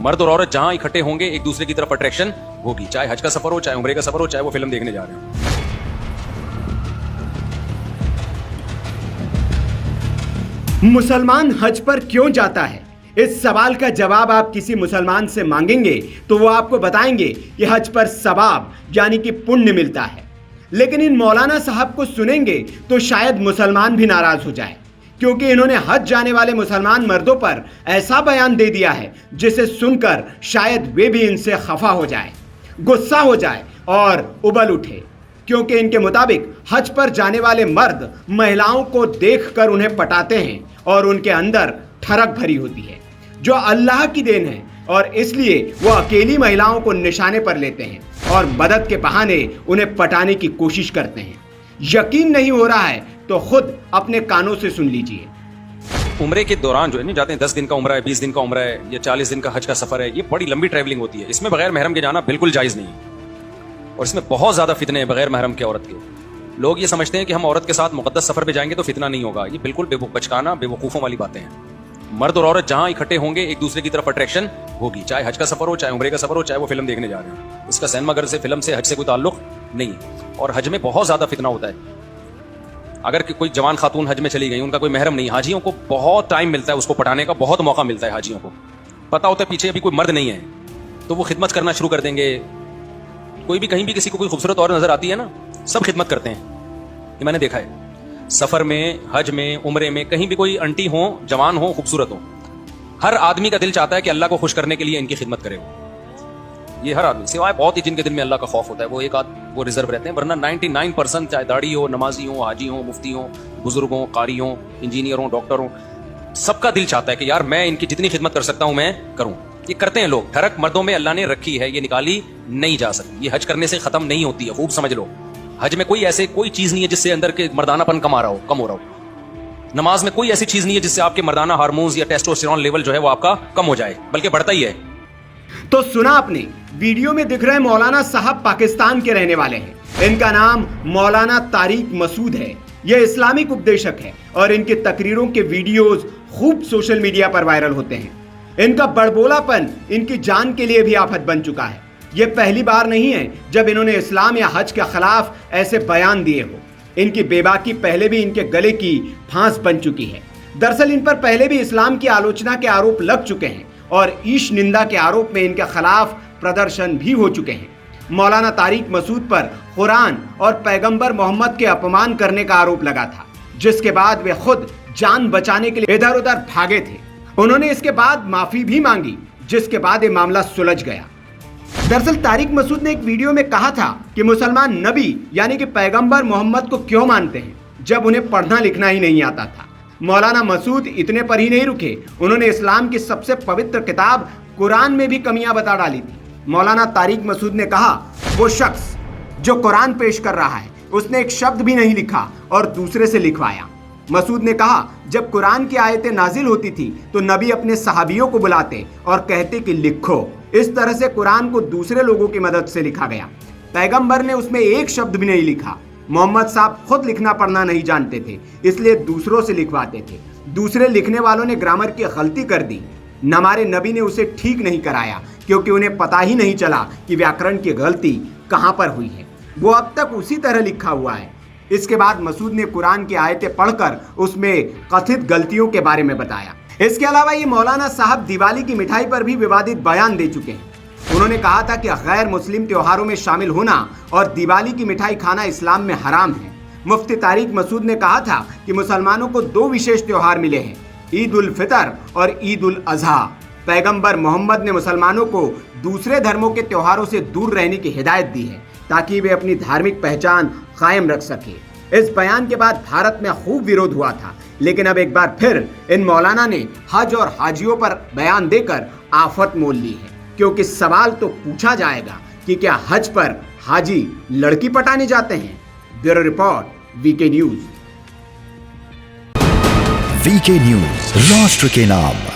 मर्द और औरत जहां इकट्ठे होंगे एक दूसरे की तरफ अट्रैक्शन होगी, चाहे हज का सफर हो, चाहे उम्रे का सफर हो, चाहे वो फिल्म देखने जा रहे हो। मुसलमान हज पर क्यों जाता है? इस सवाल का जवाब आप किसी मुसलमान से मांगेंगे तो वो आपको बताएंगे कि हज पर सवाब यानी कि पुण्य मिलता है। लेकिन इन मौलाना साहब को सुनेंगे तो शायद मुसलमान भी नाराज हो जाए, क्योंकि इन्होंने हज जाने वाले मुसलमान मर्दों पर ऐसा बयान दे दिया है जिसे सुनकर शायद वे भी इनसे खफा हो जाए, गुस्सा हो जाए और उबल उठे। क्योंकि इनके मुताबिक हज पर जाने वाले मर्द महिलाओं को देखकर उन्हें पटाते हैं और उनके अंदर ठरक भरी होती है जो अल्लाह की देन है, और इसलिए वो अकेली महिलाओं को निशाने पर लेते हैं और मदद के बहाने उन्हें पटाने की कोशिश करते हैं। यकीन नहीं हो रहा है तो खुद अपने कानों से सुन लीजिए। उम्रे के दौरान जो है नहीं जाते हैं, 10 दिन का उम्रा है, 20 दिन का उम्रा है या 40 दिन का हज का सफर है, ये बड़ी लंबी ट्रैवलिंग होती है। इसमें बगैर महरम के जाना बिल्कुल जायज़ नहीं है और इसमें बहुत ज़्यादा फितने हैं बगैर महरम के औरत के। लोग ये समझते हैं कि हम औरत के साथ मुक़द्दस सफ़र पे जाएंगे तो फितना नहीं होगा। ये बिल्कुल बचकाना बेवकूफ़ों वाली बातें हैं। मर्द और औरत जहां इकट्ठे होंगे एक दूसरे की तरफ अट्रैक्शन होगी, चाहे हज का सफर हो, चाहे उम्रे का सफर हो, चाहे वो फिल्म देखने जा रहे हो। इसका सिनेमा घर से, फिल्म से, हज से कोई ताल्लुक नहीं है। और हज में बहुत ज़्यादा फितना होता है। अगर कोई जवान खातून हज में चली गई, उनका कोई महरम नहीं, हाजियों को बहुत टाइम मिलता है, उसको पटाने का बहुत मौका मिलता है। हाजियों को पता होता है पीछे अभी कोई मर्द नहीं है तो वो खिदमत करना शुरू कर देंगे। कोई भी कहीं भी किसी को कोई खूबसूरत औरत नजर आती है ना, सब खिदमत करते हैं। ये मैंने देखा है। सफर में, हज में, उम्रे में, कहीं भी कोई आंटी हो, जवान हो, खूबसूरत हो, हर आदमी का दिल चाहता है कि अल्लाह को खुश करने के लिए इनकी खिदमत करे। ये हर आदमी, सिवाय बहुत ही जिनके दिल में अल्लाह का खौफ होता है, वो एक आध वो रिजर्व रहते हैं, वरना 99% चाहे दाढ़ी हो, नमाजी हो, हाजी हो, मुफ्ती हो, बुजुर्ग हो, कारी हो, इंजीनियर हो, डॉक्टर हो, सबका दिल चाहता है कि यार मैं इनकी जितनी खिदमत कर सकता हूं मैं करूं। ये करते हैं लोग। ठरक मर्दों में अल्लाह ने रखी है, ये निकाली नहीं जा सकती। ये हज करने से खत्म नहीं होती है, खूब समझ लो। हज में कोई चीज नहीं है जिससे अंदर के मर्दानापन कम हो रहा हो। नमाज में कोई ऐसी चीज नहीं है जिससे आपके मर्दाना हार्मोन्स या टेस्टोस्टेरोन लेवल जो है वो आपका कम हो जाए, बल्कि बढ़ता ही है। तो सुना आपने, वीडियो में दिख रहे मौलाना साहब पाकिस्तान के रहने वाले हैं। इनका नाम मौलाना तारिक मसूद है। यह इस्लामिक उपदेशक है और इनकी तकरीरों के वीडियोस खूब सोशल मीडिया पर वायरल होते हैं। इनका बड़बोलापन इनकी जान के लिए भी आफत बन चुका है। यह पहली बार नहीं है जब इन्होंने इस्लाम या हज के खिलाफ ऐसे बयान दिए हो। इनकी बेबाकी पहले भी इनके गले की फांस बन चुकी है। दरअसल इन पर पहले भी इस्लाम की आलोचना के आरोप लग चुके हैं और ईश निंदा के आरोप में इनके खिलाफ प्रदर्शन भी हो चुके हैं। मौलाना तारिक मसूद पर कुरान और पैगंबर मोहम्मद के अपमान करने का आरोप लगा था, जिसके बाद वे खुद जान बचाने के लिए इधर उधर भागे थे। उन्होंने इसके बाद माफी भी मांगी, जिसके बाद ये मामला सुलझ गया। दरअसल तारिक मसूद ने एक वीडियो में कहा था कि मुसलमान नबी यानी कि पैगंबर मोहम्मद को क्यों मानते हैं जब उन्हें पढ़ना लिखना ही नहीं आता था। मौलाना मसूद इतने पर ही नहीं रुके, उन्होंने इस्लाम की सबसे पवित्र किताब कुरान में भी कमियां बता डाली थी। मौलाना तारिक मसूद ने कहा, वो शख्स जो कुरान पेश कर रहा है उसने एक शब्द भी नहीं लिखा और दूसरे से लिखवाया। मसूद ने कहा, जब कुरान की आयतें नाजिल होती थी तो नबी अपने सहाबियों को बुलाते और कहते कि लिखो। इस तरह से कुरान को दूसरे लोगों की मदद से लिखा गया। पैगंबर ने उसमें एक शब्द भी नहीं लिखा। मोहम्मद साहब खुद लिखना पढ़ना नहीं जानते थे, इसलिए दूसरों से लिखवाते थे। दूसरे लिखने वालों ने ग्रामर की गलती कर दी। हमारे नबी ने उसे ठीक नहीं कराया क्योंकि उन्हें पता ही नहीं चला कि व्याकरण की गलती कहां पर हुई है। वो अब तक उसी तरह लिखा हुआ है। इसके बाद मसूद ने कुरान की आयतें पढ़कर उसमें कथित गलतियों के बारे में बताया। इसके अलावा ये मौलाना साहब दिवाली की मिठाई पर भी विवादित बयान दे चुके हैं। उन्होंने कहा था कि गैर मुस्लिम त्योहारों में शामिल होना और दिवाली की मिठाई खाना इस्लाम में हराम है। मुफ्ती तारिक मसूद ने कहा था कि मुसलमानों को 2 विशेष त्योहार मिले हैं, ईद उल फितर और ईद उल अजहा। पैगंबर मोहम्मद ने मुसलमानों को दूसरे धर्मों के त्योहारों से दूर रहने की हिदायत दी है ताकि वे अपनी धार्मिक पहचान कायम रख सके। इस बयान के बाद भारत में खूब विरोध हुआ था, लेकिन अब एक बार फिर इन मौलाना ने हज और हाजियों पर बयान देकर आफत मोल ली है, क्योंकि सवाल तो पूछा जाएगा कि क्या हज पर हाजी लड़की पटाने जाते हैं। Bureau report, VK news. VK news, राष्ट्र के नाम।